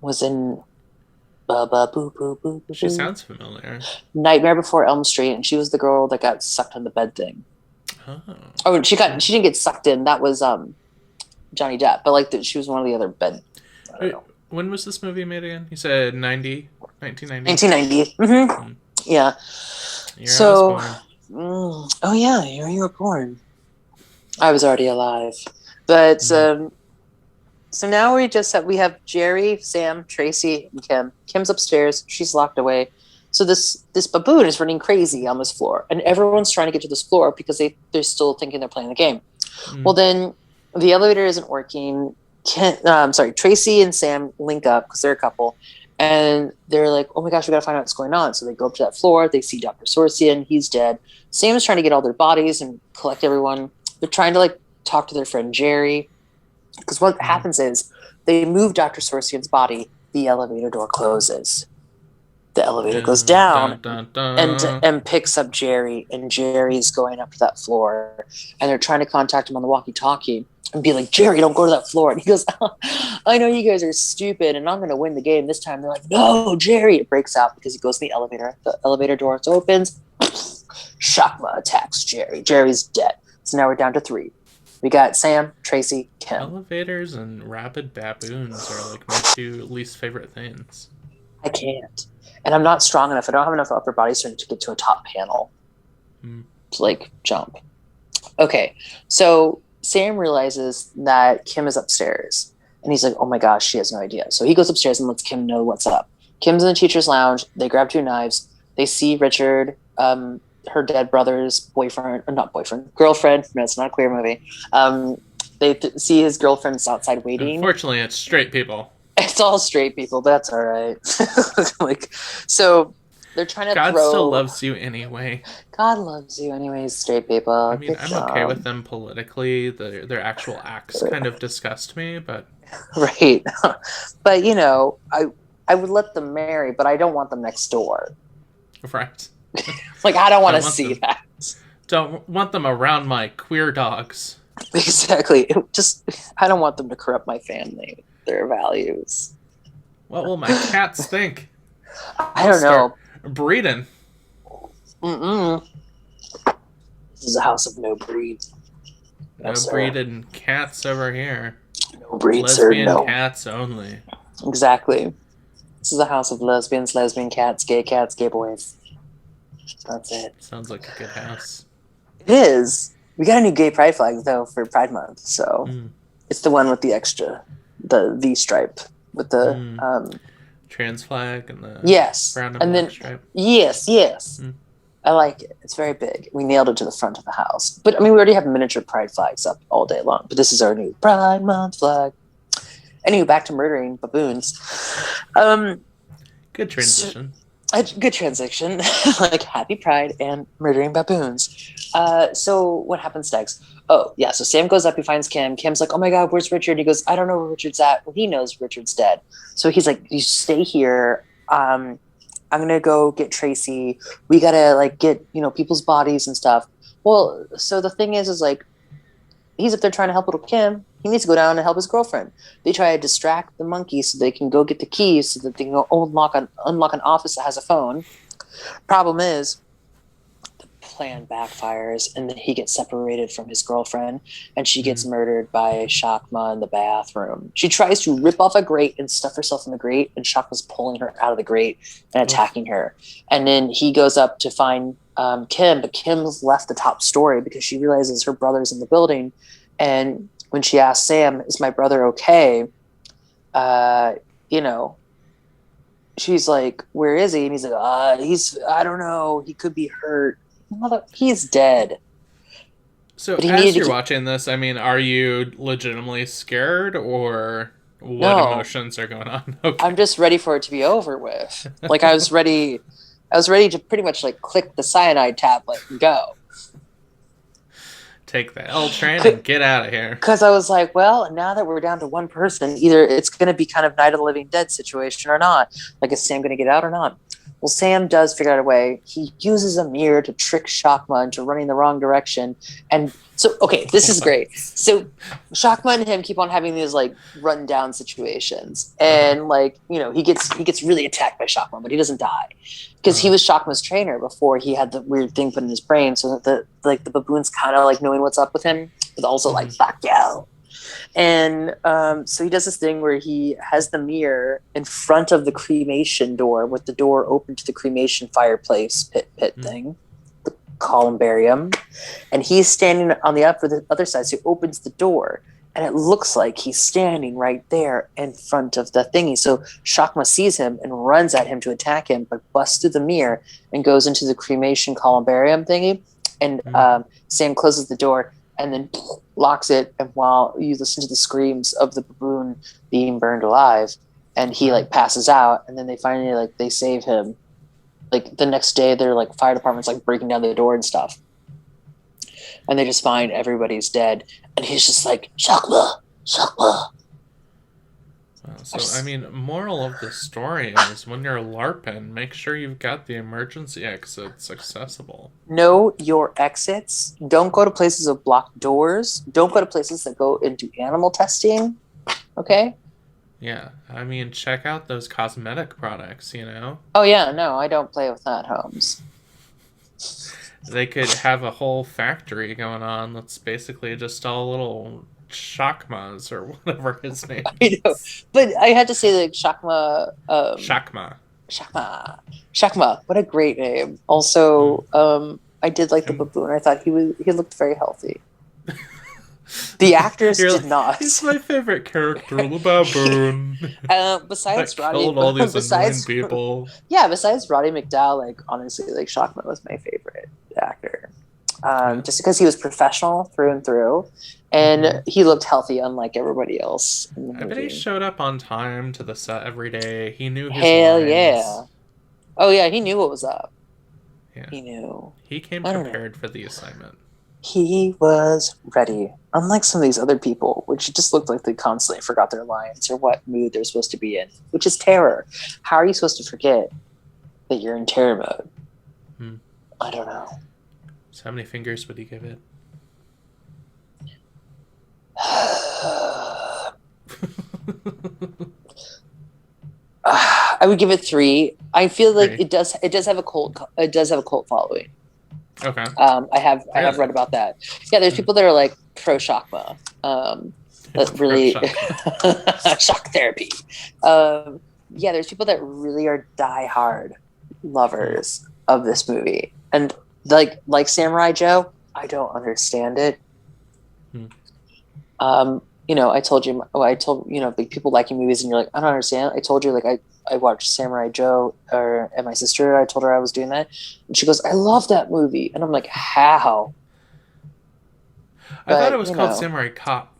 was in She sounds familiar. Nightmare Before Elm Street, and she was the girl that got sucked on the bed thing. Oh, she didn't get sucked in. That was Johnny Depp, but like she was one of the other bed. When was this movie made again? You said 1990? 1990. Mm-hmm. Yeah. So, oh yeah, you were born. I was already alive, but so now we have Jerry, Sam, Tracy, and Kim. Kim's upstairs. She's locked away. So this baboon is running crazy on this floor, and everyone's trying to get to this floor because they're still thinking they're playing the game. Well, then the elevator isn't working. Tracy and Sam link up because they're a couple, and they're like, oh my gosh, we gotta find out what's going on. So they go up to that floor. They see Dr. Sorsian. He's dead. Sam is trying to get all their bodies and collect everyone. They're trying to like talk to their friend Jerry, because what happens is they move Dr. Sorsian's body. The elevator door closes. The elevator goes down and picks up Jerry, and Jerry's going up to that floor, and they're trying to contact him on the walkie-talkie and be like, Jerry, don't go to that floor. And he goes, I know you guys are stupid, and I'm going to win the game this time. They're like, no, Jerry. It breaks out because he goes in the elevator. The elevator door opens. Shakma attacks Jerry. Jerry's dead. So now we're down to 3. We got Sam, Tracy, Kim. Elevators and rabid baboons are like my two least favorite things. I can't. And I'm not strong enough. I don't have enough upper body strength to get to a top panel to like jump. Okay, so Sam realizes that Kim is upstairs. And he's like, oh my gosh, she has no idea. So he goes upstairs and lets Kim know what's up. Kim's in the teacher's lounge. They grab 2 knives. They see Richard, her dead brother's boyfriend, or not boyfriend, girlfriend. No, it's not a queer movie. They see his girlfriend's outside waiting. Unfortunately, it's straight people. It's all straight people. That's all right. Like, so they're trying to God throw... still loves you anyway. God loves you anyways, straight people. I mean, I'm okay with them politically. Their actual acts kind of disgust me, but... Right. But, you know, I would let them marry, but I don't want them next door. Right. Like, I don't want to see that. Don't want them around my queer dogs. Exactly. I don't want them to corrupt my family, their values. What will my cats think? I don't know. Breeding. Mm-mm. This is a house of no breed. No breeding cats over here. No breed, Lesbian sir, no. cats only. Exactly. This is a house of lesbians, lesbian cats, gay boys. That's it. Sounds like a good house. It is. We got a new gay pride flag, though, for Pride Month. So it's the one with the extra, the V stripe with the... trans flag and the brown and black stripe. Yes. I like it. It's very big. We nailed it to the front of the house. But, I mean, we already have miniature pride flags up all day long. But this is our new Pride Month flag. Anyway, back to murdering baboons. Good transition. Good transition. Like, happy Pride and murdering baboons. So what happens next? Oh, yeah. So Sam goes up. He finds Kim. Kim's like, oh, my God, where's Richard? He goes, I don't know where Richard's at. Well, he knows Richard's dead. So he's like, you stay here. I'm going to go get Tracy. We got to, like, get, you know, people's bodies and stuff. Well, so the thing is like, he's up there trying to help little Kim. He needs to go down and help his girlfriend. They try to distract the monkey so they can go get the keys so that they can go unlock an office that has a phone. Problem is, the plan backfires and then he gets separated from his girlfriend and she gets murdered by Shakma in the bathroom. She tries to rip off a grate and stuff herself in the grate, and Shakma's pulling her out of the grate and attacking her. And then he goes up to find Kim, but Kim's left the top story because she realizes her brother's in the building. And when she asks Sam, is my brother okay? You know, she's like, where is he? And he's like, I don't know. He could be hurt. He's dead. So as you're watching this, I mean, are you legitimately scared, or what emotions are going on? Okay. I'm just ready for it to be over with. Like, I was ready to pretty much like click the cyanide tablet and go. Take the L train and get out of here. Because I was like, well, now that we're down to one person, either it's going to be kind of Night of the Living Dead situation or not. Like, is Sam going to get out or not? Well, Sam does figure out a way. He uses a mirror to trick Shakma into running the wrong direction. And so, okay, this is great. So Shakma and him keep on having these like run down situations. And like, you know, he gets really attacked by Shakma, but he doesn't die. Because he was Shakma's trainer before he had the weird thing put in his brain. So that the baboon's kind of like knowing what's up with him, but also like, fuck you. And so he does this thing where he has the mirror in front of the cremation door with the door open to the cremation fireplace pit thing, the columbarium. And he's standing on the other side. So he opens the door and it looks like he's standing right there in front of the thingy. So Shakma sees him and runs at him to attack him, but busts through the mirror and goes into the cremation columbarium thingy. And Sam closes the door and then locks it, and while you listen to the screams of the baboon being burned alive, and he like passes out, and then they finally like they save him. Like the next day, they're like fire department's like breaking down the door and stuff, and they just find everybody's dead, and he's just like Shakma. So, I mean, moral of the story is when you're LARPing, make sure you've got the emergency exits accessible. Know your exits. Don't go to places with blocked doors. Don't go to places that go into animal testing. Okay? Yeah. I mean, check out those cosmetic products, you know? Oh, yeah. No, I don't play with that, Holmes. They could have a whole factory going on that's basically just all little Shakmas or whatever his name I know, is. but I had to say like Shakma, Shakma. Shakma, Shakma. What a great name. Mm. Also, I did like the And baboon. I thought he looked very healthy. The actors you're did like, not. he's my favorite character, the baboon. Besides That Roddy, killed all these annoying besides people. yeah, besides Roddy McDowall, like honestly, like Shakma was my favorite actor. Yeah. Just because he was professional through and through, and he looked healthy, unlike everybody else in the I bet he movie. showed up on time to the set every day. He knew his Hell lines. yeah! Oh yeah, he knew what was up. Yeah. He knew. He came I don't know. prepared for the assignment. He was ready. Unlike some of these other people, which just looked like they constantly forgot their lines or what mood they're supposed to be in, which is terror. How are you supposed to forget that you're in terror mode? Hmm. I don't know. So how many fingers would he give it? I would give it 3. I feel like 3. it does have a cult following. Okay. I have Really? read about that. Yeah, there's people that are like pro Shakma. That Pro really shock. shock therapy. Yeah, there's people that really are diehard lovers of this movie, and like Samurai Joe, I don't understand it. Hmm. I told you, like people liking movies, and you're like, I don't understand. I told you, like I watched Samurai Joe, and my sister. I told her I was doing that, and she goes, I love that movie, and I'm like, how? I thought it But was called Samurai Cop.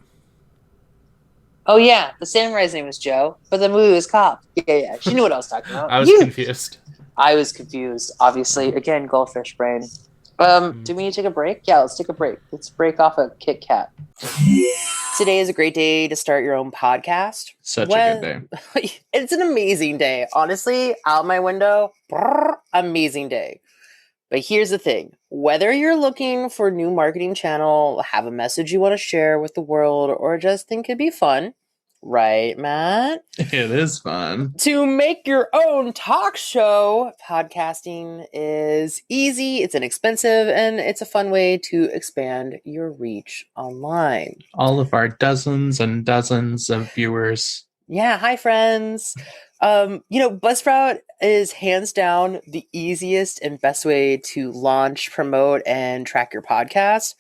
oh yeah, the samurai's name was Joe, but the movie was Cop. Yeah. She knew what I was talking about. I was confused. I was confused. Obviously, again, goldfish brain. Do we need to take a break? Yeah, let's take a break. Let's break off a Kit Kat. Today is a great day to start your own podcast. Such a good day. It's an amazing day. Honestly, out my window, amazing day. But here's the thing. Whether you're looking for a new marketing channel, have a message you want to share with the world, or just think it'd be fun, right, Matt? It is fun. To make your own talk show, podcasting is easy, it's inexpensive, and it's a fun way to expand your reach online. All of our dozens and dozens of viewers. Yeah, hi friends. Buzzsprout is hands down the easiest and best way to launch, promote, and track your podcast.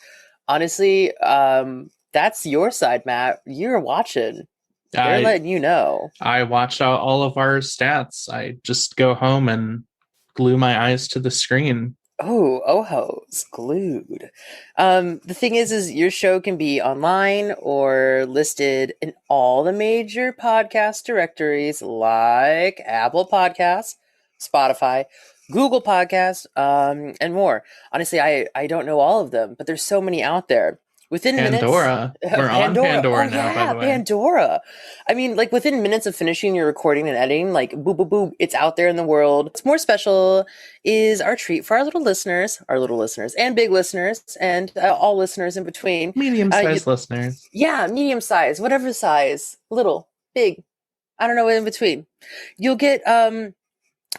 Honestly, that's your side, Matt. You're watching. They're letting you know. I watch out all of our stats. I just go home and glue my eyes to the screen. Oh, ohos, glued. The thing is your show can be online or listed in all the major podcast directories like Apple Podcasts, Spotify, Google Podcasts, and more. Honestly, I don't know all of them, but there's so many out there. Within Pandora. minutes, We're on Pandora now, by the way. Pandora. I mean, like within minutes of finishing your recording and editing, like boop, boop, boop, it's out there in the world. What's more special is our treat for our little listeners, and big listeners, and all listeners in between. Medium-sized listeners. Yeah, medium size, whatever size, little, big, I don't know, in between. You'll get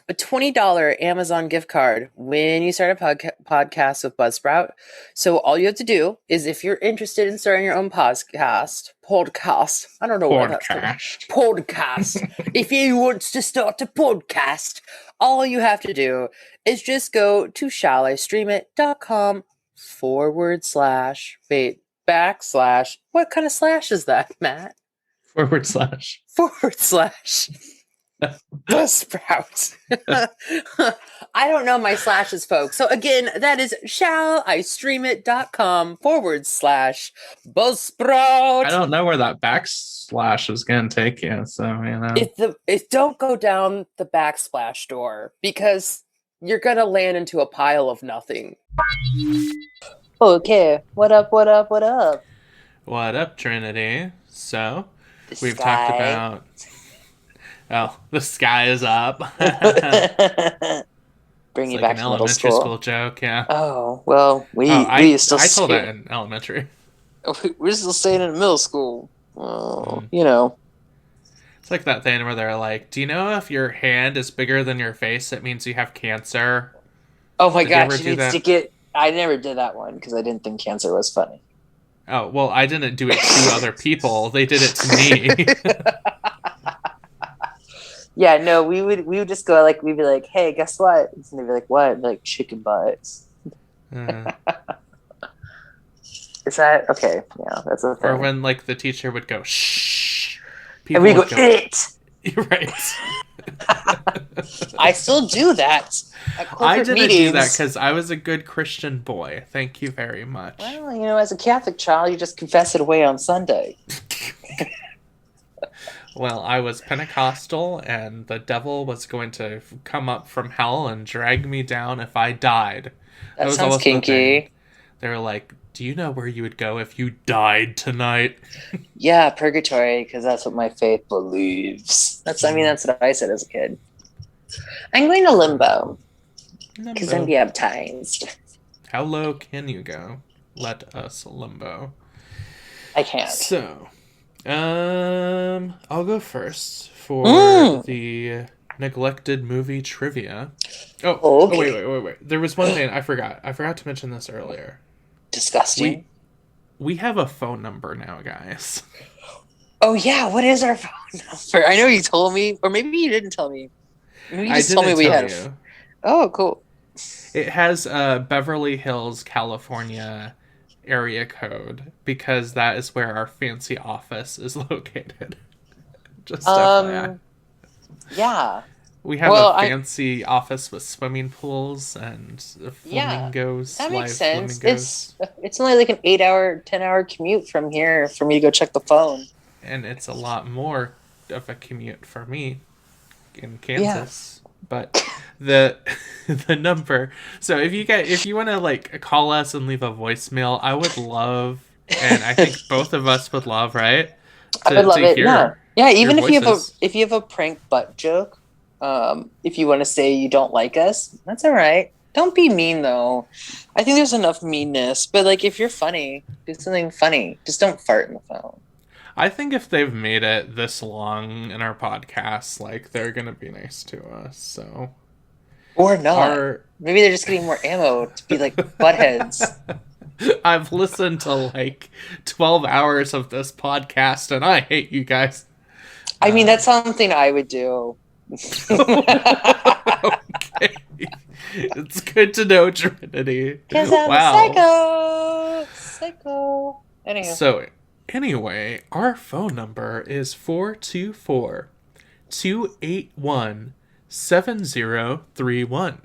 a $20 Amazon gift card when you start a podcast with Buzzsprout. So all you have to do is, if you're interested in starting your own podcast, I don't know where that's coming. Podcast. If you want to start a podcast, all you have to do is just go to shallistreamit.com / what kind of slash is that, Matt? / Buzzsprout. I don't know my slashes, folks. So again, that is shallistreamit.com / Buzzsprout. I don't know where that backslash is going to take you, so don't go down the backsplash door, because you're going to land into a pile of nothing. Okay, what up? What up, Trinity? So, we've talked about... Oh, the sky is up. Bring you like back an to middle school joke, yeah. Oh, well, I told that in elementary. We're still staying in middle school. Well, It's like that thing where they're like, do you know if your hand is bigger than your face, it means you have cancer? Oh my gosh, you need to get I never did that one because I didn't think cancer was funny. Oh, well, I didn't do it to other people. They did it to me. Yeah, no, we would just go like, we'd be like, hey, guess what? And they'd be like, what? And like, chicken butts. Is that okay? Yeah, that's a thing. Or when like the teacher would go shh, and we go it. Right. I still do that. I didn't meetings. do that because I was a good Christian boy. Thank you very much. Well, as a Catholic child, you just confess it away on Sunday. Well, I was Pentecostal, and the devil was going to come up from hell and drag me down if I died. That sounds kinky. They were like, do you know where you would go if you died tonight? Yeah, purgatory, because that's what my faith believes. That's what I said as a kid. I'm going to limbo. Because I'm baptized. How low can you go? Let us limbo. I can't. So, I'll go first for the neglected movie trivia. Oh, okay. Wait. There was one thing I forgot. I forgot to mention this earlier. Disgusting. We have a phone number now, guys. Oh, yeah. What is our phone number? I know you told me, or maybe you didn't tell me. Maybe you just told me we had. Oh, cool. It has Beverly Hills, California area code because that is where our fancy office is located. Just FYI. Yeah. We have a fancy office with swimming pools and flamingos. That makes sense. Flamingos. It's only like an 8-hour, 10-hour commute from here for me to go check the phone. And it's a lot more of a commute for me in Kansas. Yeah. But the number. So if you want to like call us and leave a voicemail, I would love, and I think both of us would love, right? I would love it. Yeah. Even if you have a prank butt joke, if you want to say you don't like us, that's all right. Don't be mean though. I think there's enough meanness, but like if you're funny, do something funny. Just don't fart in the phone. I think if they've made it this long in our podcast, like they're gonna be nice to us. So, or not. Maybe they're just getting more ammo to be like buttheads. I've listened to like 12 hours of this podcast, and I hate you guys. I mean, that's something I would do. Okay. It's good to know, Trinity. Because I'm a psycho. Anyway, our phone number is 424-281-7031.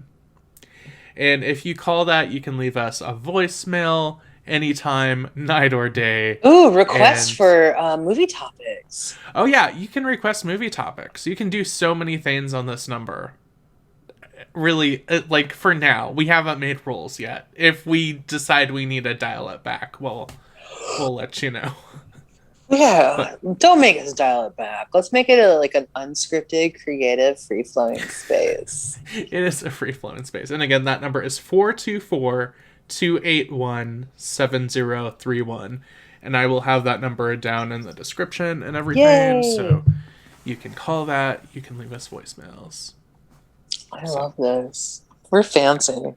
And if you call that, you can leave us a voicemail anytime, night or day. Ooh, requests for movie topics. Oh, yeah, you can request movie topics. You can do so many things on this number. Really, like, for now, we haven't made rules yet. If we decide we need to dial it back, we'll let you know. Yeah, don't make us dial it back. Let's make it like an unscripted, creative, free-flowing space. It is a free-flowing space. And again, that number is 424-281-7031. And I will have that number down in the description and everything. Yay! So you can call that. You can leave us voicemails. I love this. We're fancy.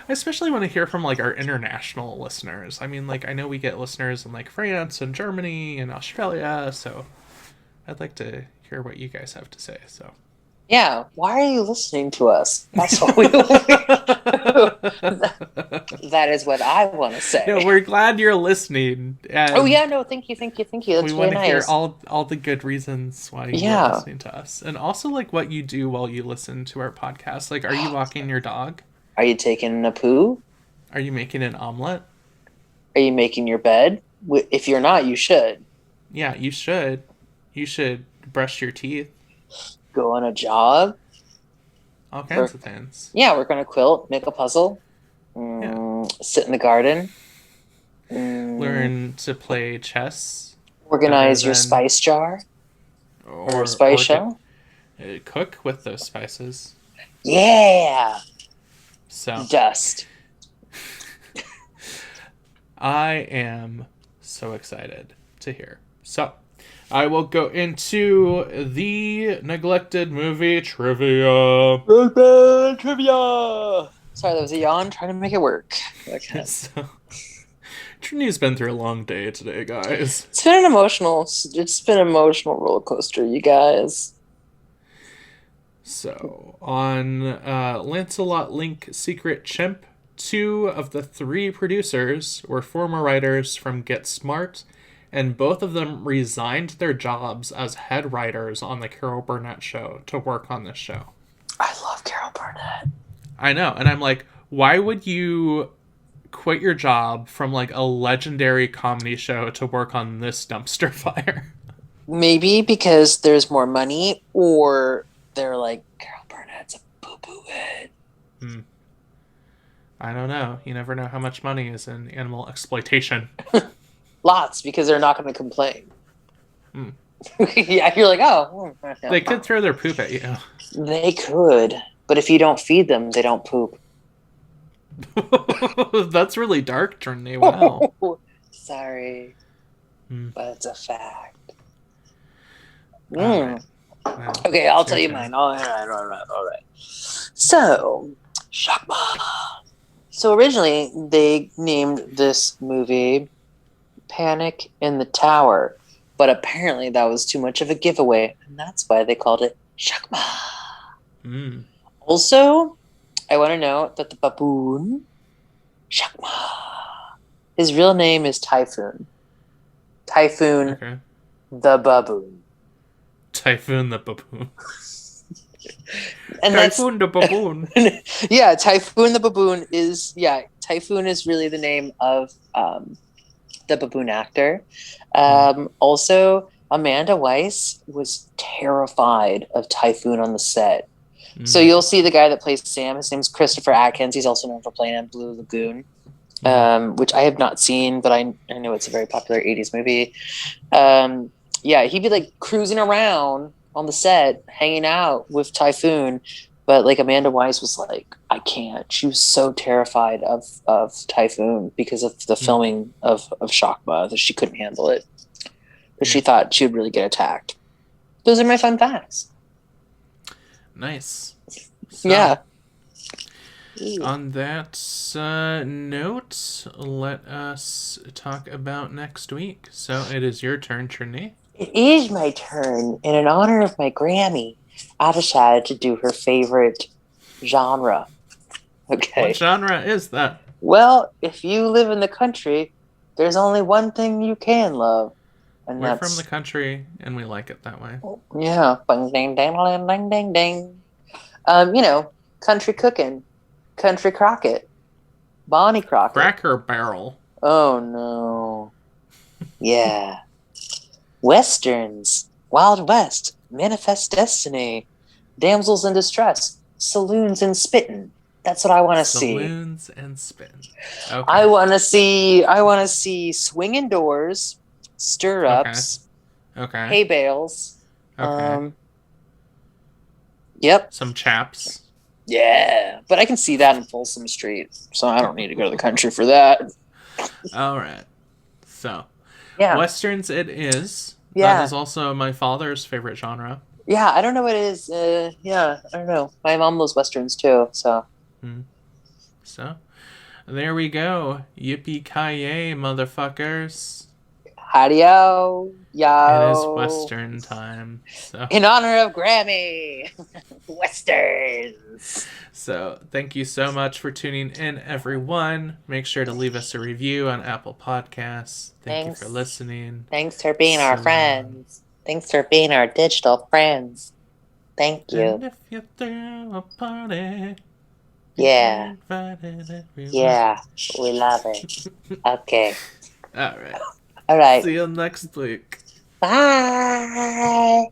I especially want to hear from like our international listeners. I mean, like I know we get listeners in like France and Germany and Australia, so I'd like to hear what you guys have to say. So yeah, why are you listening to us? That's what we that is what I want to say. No, we're glad you're listening. And oh yeah, no, thank you. That's we want to hear all the good reasons why you're listening to us, and also like what you do while you listen to our podcast. Like, are you walking your dog? Are you taking a poo? Are you making an omelet? Are you making your bed? If you're not, you should. Yeah, you should. You should brush your teeth. Go on a jog. All kinds of things. Yeah, we're going to quilt, make a puzzle, sit in the garden. Learn to play chess. Organize your spice jar. Or spice shell. Cook with those spices. Yeah. So dust. I am so excited to hear. So I will go into the neglected movie trivia. Trivia. Sorry, that was a yawn. Trying to make it work. Okay. So, Trini's been through a long day today, guys. It's been an emotional roller coaster, you guys. So, on Lancelot Link Secret Chimp, 2 of the 3 producers were former writers from Get Smart, and both of them resigned their jobs as head writers on the Carol Burnett show to work on this show. I love Carol Burnett. I know, and I'm like, why would you quit your job from like a legendary comedy show to work on this dumpster fire? Maybe because there's more money, or they're like, Carol Burnett's a boo-boo head. I don't know. You never know how much money is in animal exploitation. Lots, because they're not going to complain. Yeah, you're like, oh. They could throw their poop at you. They could, but if you don't feed them, they don't poop. That's really dark, Trinity. Wow. Sorry, but it's a fact. Right. Well, okay, I'll tell you mine. All right. So, Shakma. So originally, they named this movie Panic in the Tower, but apparently that was too much of a giveaway, and that's why they called it Shakma. Also, I want to note that the baboon, Shakma, his real name is Typhoon. Typhoon the baboon. Typhoon the baboon. And Typhoon the baboon. Yeah, Typhoon the baboon is Typhoon is really the name of the baboon actor. Also, Amanda Weiss was terrified of Typhoon on the set. So you'll see the guy that plays Sam. His name's Christopher Atkins. He's also known for playing in Blue Lagoon, which I have not seen, but I know it's a very popular 80s movie. He'd be like cruising around on the set, hanging out with Typhoon. But like Amanda Weiss was like, I can't. She was so terrified of Typhoon because of the filming of Shakma that she couldn't handle it. But she thought she would really get attacked. Those are my fun facts. Nice. So, yeah. On that note, let us talk about next week. So it is your turn, Trinity. It is my turn. And in honor of my Grammy, I decided to do her favorite genre. Okay. What genre is that? Well, if you live in the country, there's only one thing you can love. And We're from the country, and we like it that way. Yeah. Ding, ding, ding, ding, ding, ding. Country cooking. Country Crockett. Bonnie Crockett. Cracker Barrel. Oh, no. Yeah. Westerns. Wild West. Manifest Destiny. Damsels in Distress. Saloons and Spittin'. That's what I want to see. Saloons and Spittin'. Okay. I want to see swinging doors, stirrups, okay. hay bales. Okay. Yep. Some chaps. Yeah, but I can see that in Folsom Street, so I don't need to go to the country for that. All right. So, yeah, Westerns it is. Yeah. That is also my father's favorite genre. Yeah, I don't know what it is. I don't know. My mom loves Westerns too, so. So, there we go. Yippee-ki-yay, motherfuckers. Howdy-o, yo. It is Western time. So. In honor of Grammy. Westerns. So, thank you so much for tuning in, everyone. Make sure to leave us a review on Apple Podcasts. Thanks you for listening. Thanks for being our friends. Thanks for being our digital friends. Thank you. And if you throw a party, yeah, we love it. Okay. All right. See you next week. Bye.